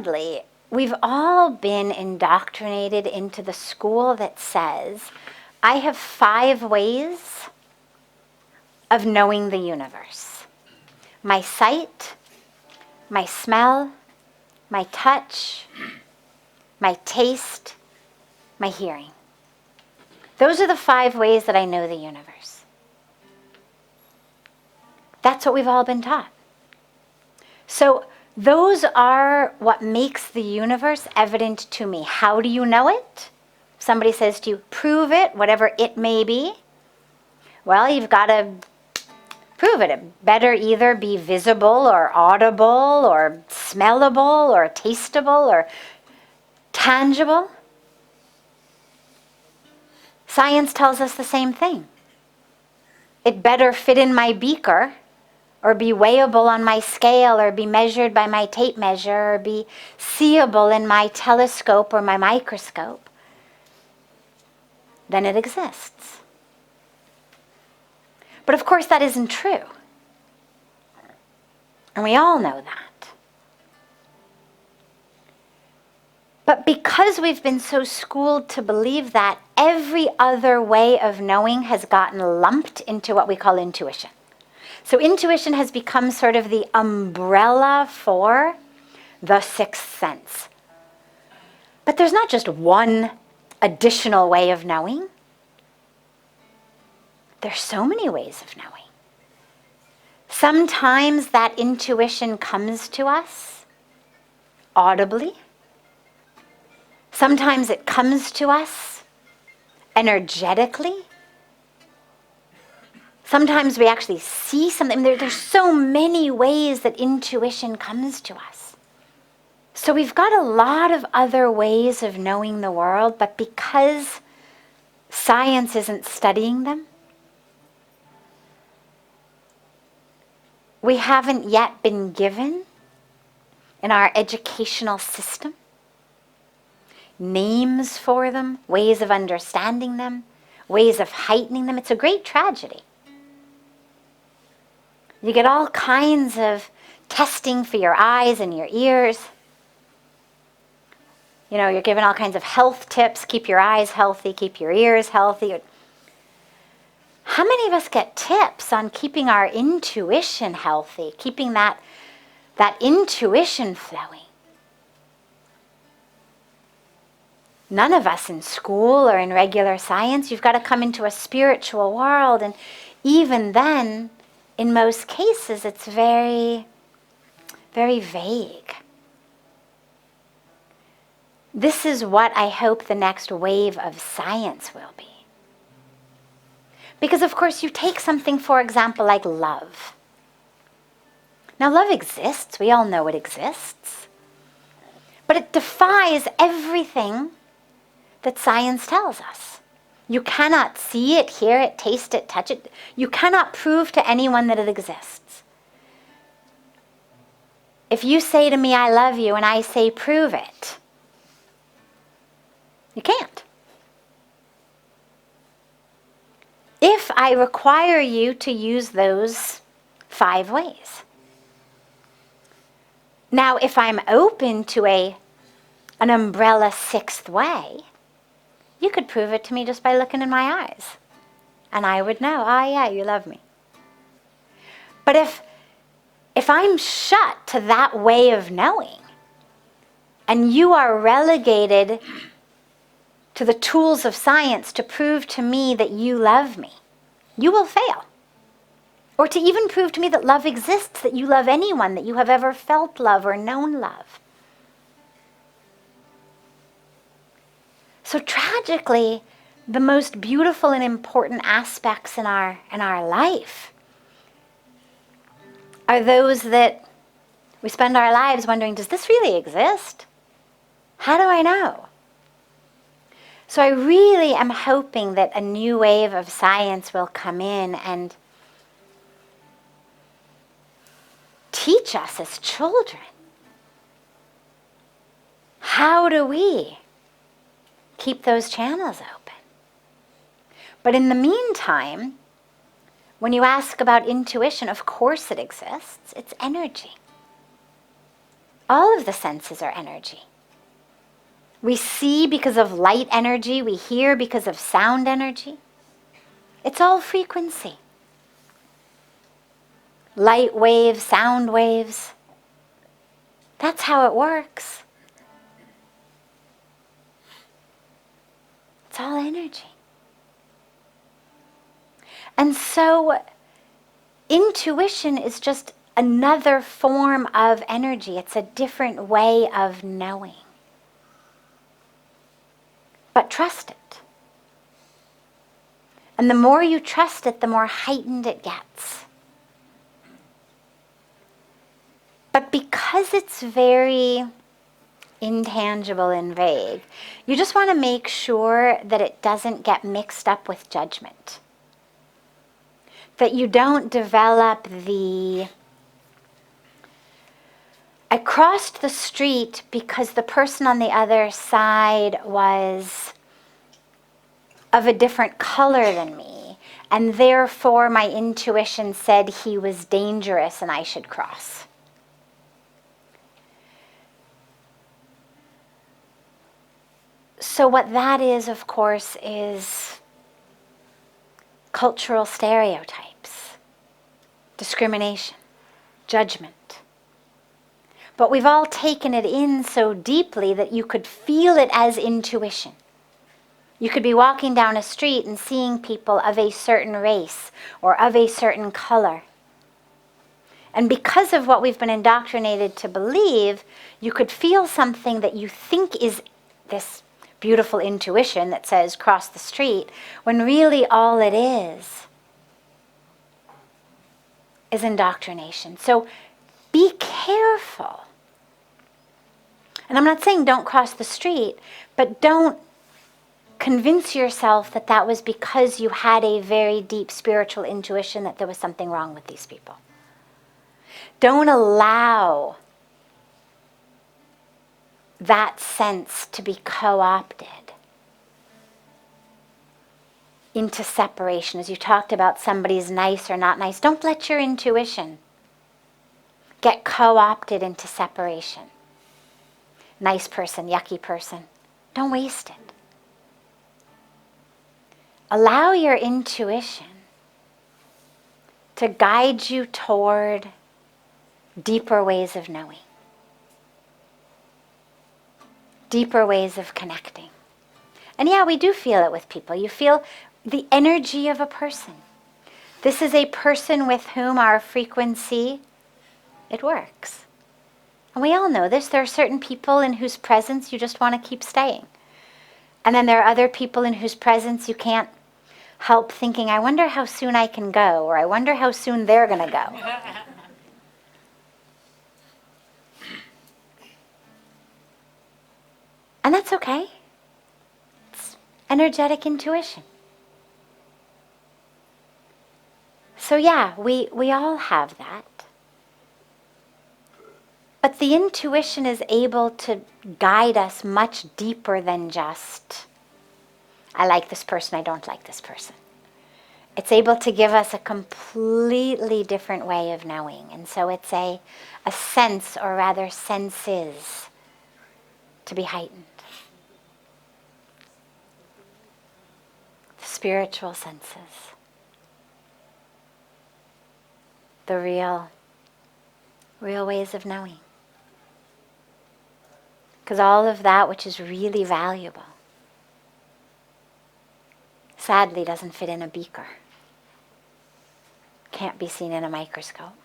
sadly, we've all been indoctrinated into the school that says, I have 5 ways of knowing the universe. My sight, my smell, my touch, my taste, my hearing. Those are the 5 ways that I know the universe. That's what we've all been taught. So those are what makes the universe evident to me. How do you know it? Somebody says to you, prove it, whatever it may be. Well, you've got to prove it. It better either be visible or audible or smellable or tasteable or tangible. Science tells us the same thing. It better fit in my beaker, or be weighable on my scale, or be measured by my tape measure, or be seeable in my telescope or my microscope. Then it exists. But of course that isn't true. And we all know that. But because we've been so schooled to believe that, every other way of knowing has gotten lumped into what we call intuition. So intuition has become sort of the umbrella for the sixth sense. But there's not just one additional way of knowing. There's so many ways of knowing. Sometimes that intuition comes to us audibly. Sometimes it comes to us energetically. Sometimes we actually see something. There's so many ways that intuition comes to us. So we've got a lot of other ways of knowing the world, but because science isn't studying them, we haven't yet been given in our educational system names for them, ways of understanding them, ways of heightening them. It's a great tragedy. You get all kinds of testing for your eyes and your ears. You know, you're given all kinds of health tips. Keep your eyes healthy, keep your ears healthy. How many of us get tips on keeping our intuition healthy, keeping that intuition flowing? None of us in school or in regular science. You've got to come into a spiritual world, and even then, in most cases, it's very, very vague. This is what I hope the next wave of science will be. Because, of course, you take something, for example, like love. Now, love exists. We all know it exists. But it defies everything that science tells us. You cannot see it, hear it, taste it, touch it. You cannot prove to anyone that it exists. If you say to me, I love you, and I say, prove it, you can't. If I require you to use those 5 ways. Now, if I'm open to an umbrella 6th way, you could prove it to me just by looking in my eyes. And I would know, yeah, you love me. But if I'm shut to that way of knowing, and you are relegated to the tools of science to prove to me that you love me, you will fail. Or to even prove to me that love exists, that you love anyone, that you have ever felt love or known love. So tragically, the most beautiful and important aspects in our life are those that we spend our lives wondering, does this really exist? How do I know? So I really am hoping that a new wave of science will come in and teach us as children. How do we keep those channels open? But in the meantime, when you ask about intuition, of course it exists. It's energy. All of the senses are energy. We see because of light energy. We hear because of sound energy. It's all frequency. Light waves, sound waves. That's how it works. It's all energy. And so intuition is just another form of energy. It's a different way of knowing. But trust it. And the more you trust it, the more heightened it gets. But because it's very intangible and vague, you just want to make sure that it doesn't get mixed up with judgment. That you don't develop the, I crossed the street because the person on the other side was of a different color than me, and therefore my intuition said he was dangerous and I should cross. So what that is, of course, is cultural stereotypes, discrimination, judgment. But we've all taken it in so deeply that you could feel it as intuition. You could be walking down a street and seeing people of a certain race or of a certain color. And because of what we've been indoctrinated to believe, you could feel something that you think is this beautiful intuition that says cross the street, when really all it is indoctrination. So be careful. And I'm not saying don't cross the street, but don't convince yourself that that was because you had a very deep spiritual intuition that there was something wrong with these people. Don't allow that sense to be co-opted into separation. As you talked about somebody's nice or not nice, don't let your intuition get co-opted into separation. Nice person, yucky person. Don't waste it. Allow your intuition to guide you toward deeper ways of knowing. Deeper ways of connecting. And yeah, we do feel it with people. You feel the energy of a person. This is a person with whom our frequency, it works. And we all know this. There are certain people in whose presence you just want to keep staying. And then there are other people in whose presence you can't help thinking, I wonder how soon I can go, or I wonder how soon they're going to go. And that's okay. It's energetic intuition. So yeah, we all have that. But the intuition is able to guide us much deeper than just, I like this person, I don't like this person. It's able to give us a completely different way of knowing. And so it's a sense, or rather senses, to be heightened. The spiritual senses. The real ways of knowing. Because all of that which is really valuable sadly doesn't fit in a beaker. Can't be seen in a microscope.